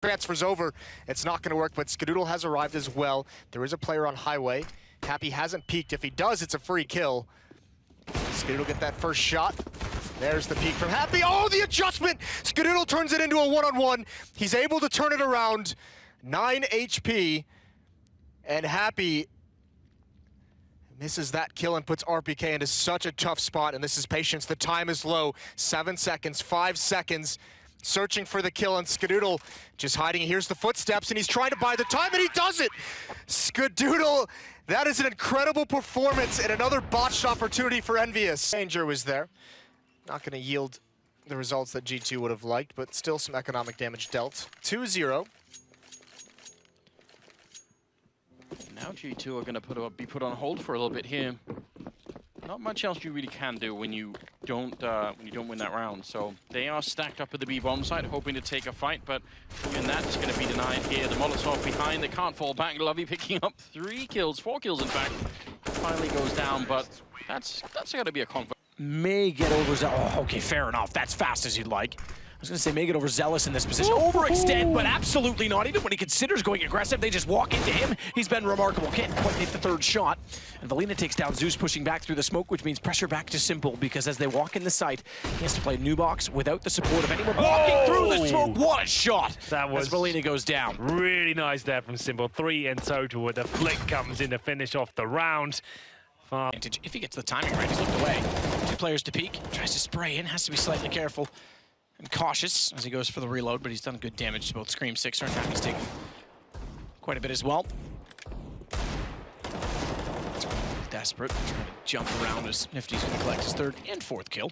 Transfers over. It's not going to work, but Skadoodle has arrived as well. There is a player on highway. Happy hasn't peeked. If he does, it's a free kill. Skadoodle get that first shot. There's the peek from Happy. Oh, the adjustment! Skadoodle turns it into a one-on-one. He's able to turn it around. 9 HP. And Happy misses that kill and puts RPK into such a tough spot. And this is patience. The time is low. 7 seconds, 5 seconds. Searching for the kill, and Skadoodle just hiding. He hears the footsteps, and he's trying to buy the time, and he does it! Skadoodle, that is an incredible performance and another botched opportunity for Envious. Major was there. Not going to yield the results that G2 would have liked, but still some economic damage dealt. 2-0. Now G2 are going to be put on hold for a little bit here. Not much else you really can do when you don't win that round. So they are stacked up at the B bomb site, hoping to take a fight, but even that is going to be denied here. The Molotov behind, they can't fall back. Lovey picking up 3 kills, 4 kills in fact. Finally goes down, but that's got to be a conflict. May get overzealous. Oh, okay, fair enough. That's fast as you'd like. I was going to say may get overzealous in this position. Overextend, but absolutely not. Even when he considers going aggressive, they just walk into him. He's been remarkable. Can't quite hit the 3rd shot. And Valina takes down Zeus, pushing back through the smoke, which means pressure back to Simple, because as they walk in the site, he has to play new box without the support of anyone walking through the smoke. What a shot! That was as Valina goes down. Really nice there from Simple. 3 in total, where the flick comes in to finish off the round. If he gets the timing right, he's looked away. 2 players to peek. Tries to spray in, has to be slightly careful and cautious as he goes for the reload, but he's done good damage to both Scream 6 and Happy's taken quite a bit as well. Desperate, trying to jump around as Nifty's going to collect his 3rd and 4th kill.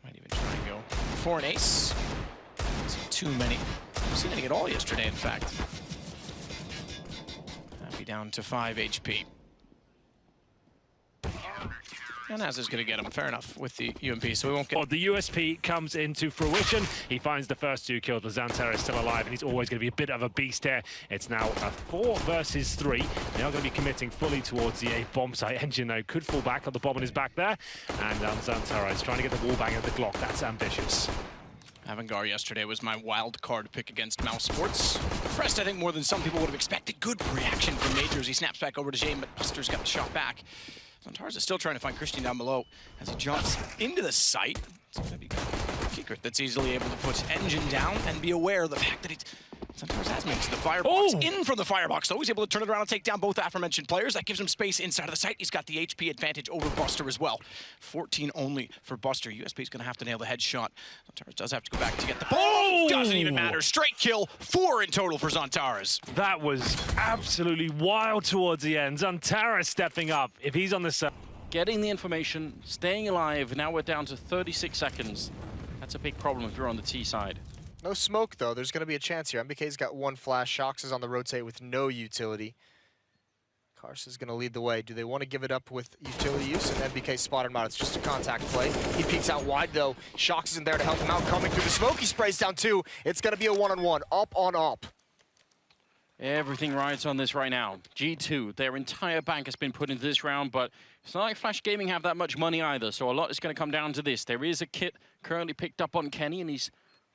Might even try and go for an ace. That's too many. I've seen anything at all yesterday, in fact. Happy down to 5 HP. And Naz is going to get him, fair enough, with the UMP, so we won't get... Oh, the USP comes into fruition. He finds the first 2 kills, but Xanterra is still alive, and he's always going to be a bit of a beast here. It's now a 4 versus 3. They are going to be committing fully towards the A bomb site. Engine, though, could fall back on the bomb on his back there. And Xanterra is trying to get the wall bang at the Glock. That's ambitious. Avangar yesterday was my wild card pick against Mouse Sports. Impressed, I think, more than some people would have expected. Good reaction from Majors. He snaps back over to Jane, but Buster's got the shot back. Zantaras is still trying to find Christian down below as he jumps into the site. It's going to be Secret that's easily able to put Engine down and be aware of the fact that Zantaras has made it to the firebox. In from the firebox, though. He's able to turn it around and take down both aforementioned players. That gives him space inside of the site. He's got the HP advantage over Buster as well. 14 only for Buster. USP is going to have to nail the headshot. Zantaras does have to go back to get the ball. Doesn't even matter. Straight kill. 4 in total for Zantaras. That was absolutely wild towards the end. Xanterra stepping up. If he's on the side. Getting the information, staying alive. Now we're down to 36 seconds. That's a big problem if you're on the T side. No smoke, though. There's going to be a chance here. MBK's got 1 flash. Shox is on the rotate with no utility. Kars is going to lead the way. Do they want to give it up with utility use? And MBK spotted him out. It's just a contact play. He peeks out wide, though. Shox isn't there to help him out. Coming through the smoke, he sprays down 2. It's going to be a 1-on-1. Up on up. Everything rides on this right now. G2, their entire bank has been put into this round, but it's not like Flash Gaming have that much money either, so a lot is going to come down to this. There is a kit currently picked up on Kenny, and he's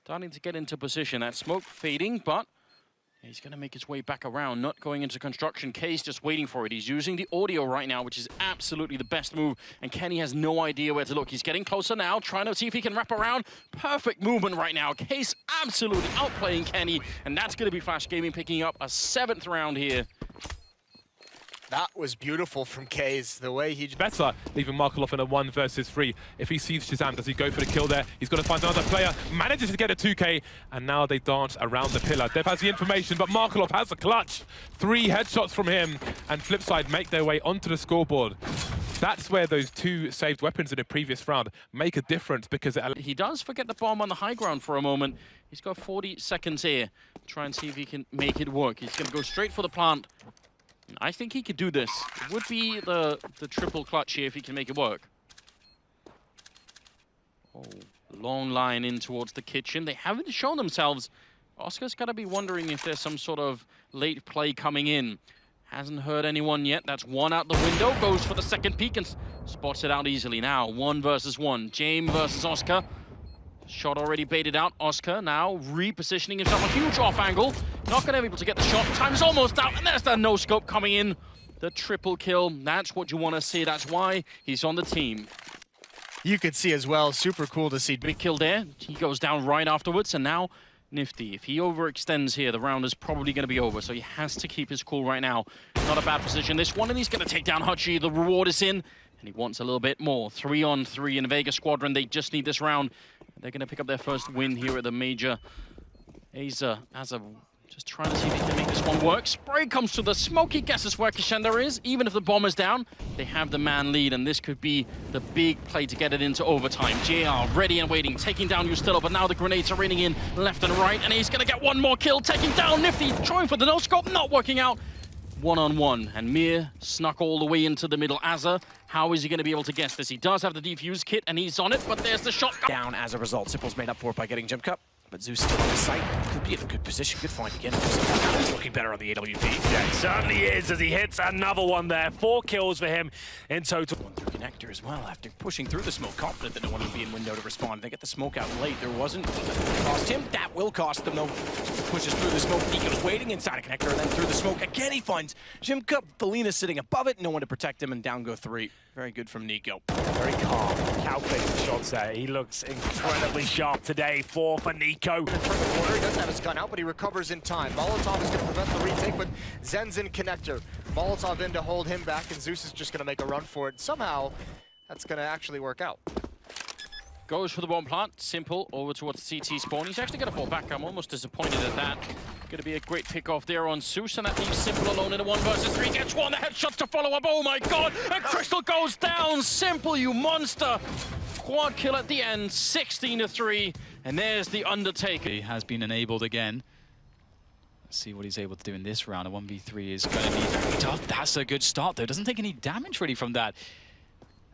starting to get into position. That smoke fading, but he's going to make his way back around, not going into construction. K's just waiting for it. He's using the audio right now, which is absolutely the best move, and Kenny has no idea where to look. He's getting closer now, trying to see if he can wrap around. Perfect movement right now. K's absolutely outplaying Kenny, and that's going to be Flash Gaming picking up a 7th round here. That was beautiful from K's, the way he... Better leaving Markelov in a 1 versus 3. If he sees Shazam, does he go for the kill there? He's got to find another player, manages to get a 2K, and now they dance around the pillar. Dev has the information, but Markelov has a clutch. 3 headshots from him, and Flipside make their way onto the scoreboard. That's where those 2 saved weapons in the previous round make a difference, because he does forget the bomb on the high ground for a moment. He's got 40 seconds here. Try and see if he can make it work. He's going to go straight for the plant. I think he could do this. It would be the triple clutch here if he can make it work. Oh, long line in towards the kitchen. They haven't shown themselves. Oscar's got to be wondering if there's some sort of late play coming in. Hasn't heard anyone yet. That's 1 out the window. Goes for the 2nd peek and spots it out easily now. 1 versus 1. James versus Oscar. Shot already baited out. Oscar now repositioning himself. A huge off angle. Not going to be able to get the shot. Time's almost out. And there's the no-scope coming in. The triple kill. That's what you want to see. That's why he's on the team. You could see as well, super cool to see. Big kill there. He goes down right afterwards. And now Nifty. If he overextends here, the round is probably going to be over. So he has to keep his cool right now. Not a bad position. This one, and he's going to take down Hutchie. The reward is in. And he wants a little bit more. 3-on-3 in Vega Squadron. They just need this round. They're going to pick up their first win here at the Major. Aza just trying to see if he can make this one work. Spray comes to the smoke. He guesses where Crescendo is. Even if the bomb is down, they have the man lead, and this could be the big play to get it into overtime. JR ready and waiting, taking down Ustilo, but now the grenades are raining in left and right, and he's going to get one more kill, taking down Nifty, trying for the no-scope, not working out. One-on-one, and Mir snuck all the way into the middle. Aza, how is he going to be able to guess this? He does have the defuse kit, and he's on it, but there's the shot. Down as a result. Simple's made up for it by getting Jump Cup, but Zeus still on the site. Could be in a good position. Good find again. He's looking better on the AWP. Yeah, he certainly is as he hits another one there. 4 kills for him in total. One through connector as well after pushing through the smoke. Confident that no one would be in window to respond. They get the smoke out late. There wasn't. Cost him. That will cost them though. Pushes through the smoke. Nico's waiting inside a connector and then through the smoke. Again, he finds Jim Cup. Felina sitting above it. No one to protect him, and down go 3. Very good from Nico. Very calm, calculated shots there. He looks incredibly sharp today. 4 for Nico. He doesn't have his gun out, but he recovers in time. Molotov is going to prevent the retake, but Zen's in connector. Molotov in to hold him back, and Zeus is just going to make a run for it. Somehow, that's going to actually work out. Goes for the bomb plant. Simple over towards CT spawn. He's actually going to fall back. I'm almost disappointed at that. Going to be a great pick off there on Zeus, and that leaves Simple alone in a 1 versus 3. Gets one. The headshot to follow up. Oh my god! And Crystal goes down. Simple, you monster. Quad kill at the end. 16-3. And there's the Undertaker. He has been enabled again. Let's see what he's able to do in this round. A 1v3 is going to be very tough. That's a good start, though. Doesn't take any damage really from that.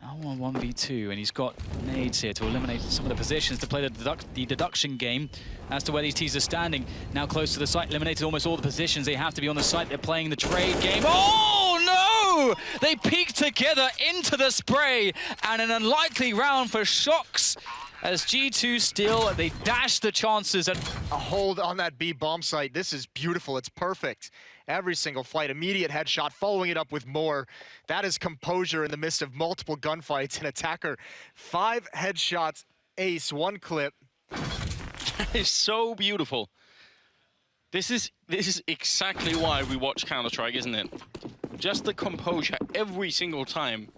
Now on 1v2, and he's got nades here to eliminate some of the positions to play the deduction game as to where these teams are standing. Now close to the site, eliminated almost all the positions. They have to be on the site. They're playing the trade game. Oh, no! They peek together into the spray, and an unlikely round for Shocks. As G2 still, they dash the chances. A hold on that B bomb site. This is beautiful. It's perfect. Every single fight, immediate headshot, following it up with more. That is composure in the midst of multiple gunfights. An attacker, 5 headshots, ace, 1 clip. That is so beautiful. This is exactly why we watch Counter-Strike, isn't it? Just the composure every single time.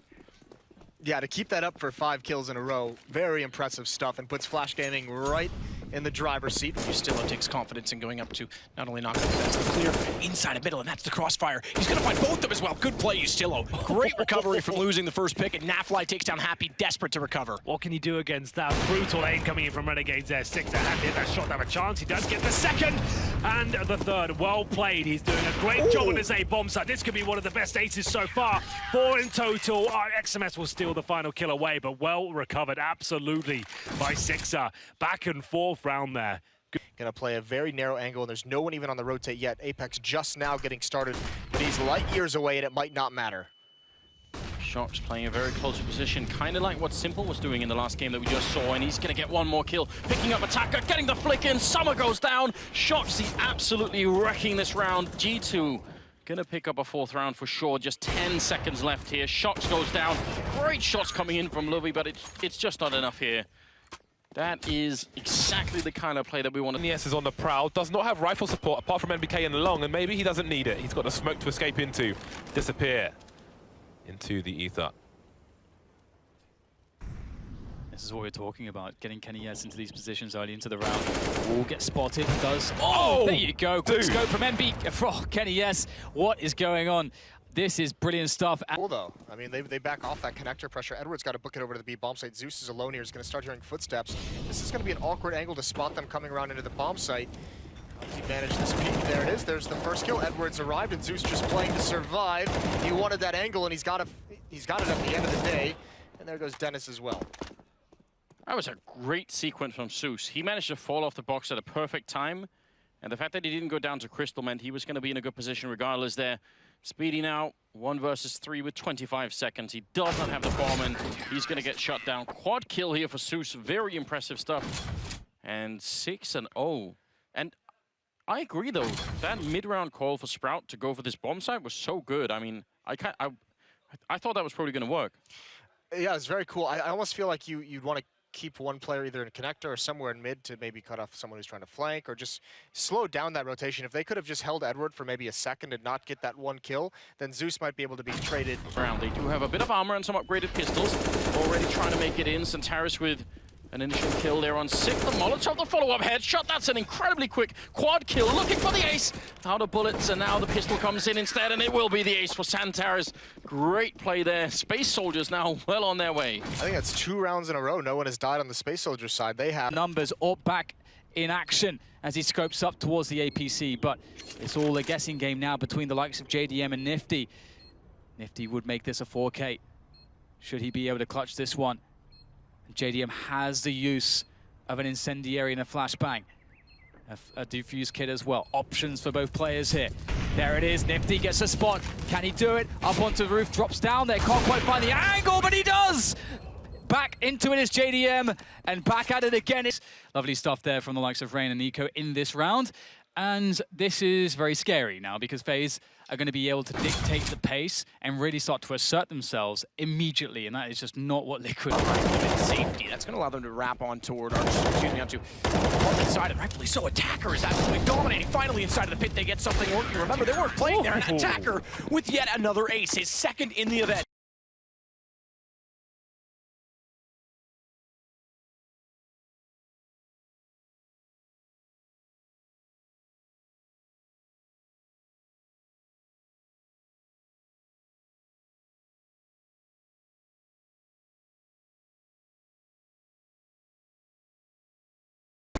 Yeah, to keep that up for 5 kills in a row, very impressive stuff, and puts Flash Gaming right in the driver's seat. Ustilo takes confidence in going up to not only knock out the fence, but clear inside the middle, and that's the crossfire. He's going to find both of them as well. Good play, Ustilo. Great recovery from losing the first pick, and Nafly takes down Happy, desperate to recover. What can you do against that? Brutal aim coming in from Renegades there. 6 to hand hit that shot to have a chance. He does get the second and the third. Well played. He's doing a great job on his A bomb site. This could be one of the best aces so far. 4 in total. XMS will steal the final kill away, but well recovered absolutely by Sixer. Back and forth round there. Gonna play a very narrow angle, and there's no one even on the rotate yet. Apex just now getting started, but he's light years away, and it might not matter. Shocks playing a very close position, kind of like what Simple was doing in the last game that we just saw, and he's going to get one more kill. Picking up Attacker, getting the flick in, Summer goes down. Shocks, he's absolutely wrecking this round. G2 going to pick up a 4th round for sure. Just 10 seconds left here. Shocks goes down. Great shots coming in from Lovey, but it's just not enough here. That is exactly the kind of play that we want to... NES is on the prowl, does not have rifle support apart from NBK and Long, and maybe he doesn't need it. He's got the smoke to escape into, disappear into the ether. This is what we're talking about, getting Kenny Yes into these positions early into the round. Will get spotted, does. Oh, there you go. Quick scope from NB. Oh, Kenny Yes, what is going on? This is brilliant stuff. Cool though. I mean, they back off that connector pressure. Edward's got to book it over to the B bomb site. Zeus is alone here. He's going to start hearing footsteps. This is going to be an awkward angle to spot them coming around into the bomb site. How does he manage this peek? There it is. There's the first kill. Edwards arrived, and Zeus just playing to survive. He wanted that angle, and he's got it at the end of the day. And there goes Dennis as well. That was a great sequence from Zeus. He managed to fall off the box at a perfect time. And the fact that he didn't go down to Crystal meant he was going to be in a good position regardless there. Speedy now, 1 versus 3 with 25 seconds. He does not have the bomb, and he's going to get shut down. Quad kill here for Zeus. Very impressive stuff. and 6-0. And I agree, though. That mid-round call for Sprout to go for this bomb site was so good. I mean, I thought that was probably going to work. Yeah, it's very cool. I almost feel like you'd want to keep one player either in connector or somewhere in mid to maybe cut off someone who's trying to flank, or just slow down that rotation. If they could have just held Edward for maybe a second and not get that one kill, then Zeus might be able to be traded. They do have a bit of armor and some upgraded pistols. Already trying to make it in. Santaris with an initial kill there on 6. The Molotov, the follow-up headshot. That's an incredibly quick quad kill. Looking for the ace. Out of bullets, and now the pistol comes in instead, and it will be the ace for Santaris. Great play there. Space Soldiers now well on their way. I think that's 2 rounds in a row. No one has died on the Space Soldier side. They have. Numbers all back in action as he scopes up towards the APC, but it's all a guessing game now between the likes of JDM and Nifty. Nifty would make this a 4K. Should he be able to clutch this one? JDM has the use of an incendiary and a flashbang. A defuse kit as well. Options for both players here. There it is. Nifty gets a spot. Can he do it? Up onto the roof, drops down there. Can't quite find the angle, but he does! Back into it is JDM, and back at it again. It's lovely stuff there from the likes of Rain and Nico in this round. And this is very scary now, because FaZe are going to be able to dictate the pace and really start to assert themselves immediately, and that is just not what Liquid are. Safety. That's going to allow them to wrap on toward, or excuse me, onto the side, and rightfully so. Attacker is absolutely dominating. Finally, inside of the pit, they get something working. Remember, they weren't playing there. An Attacker with yet another ace, his second in the event.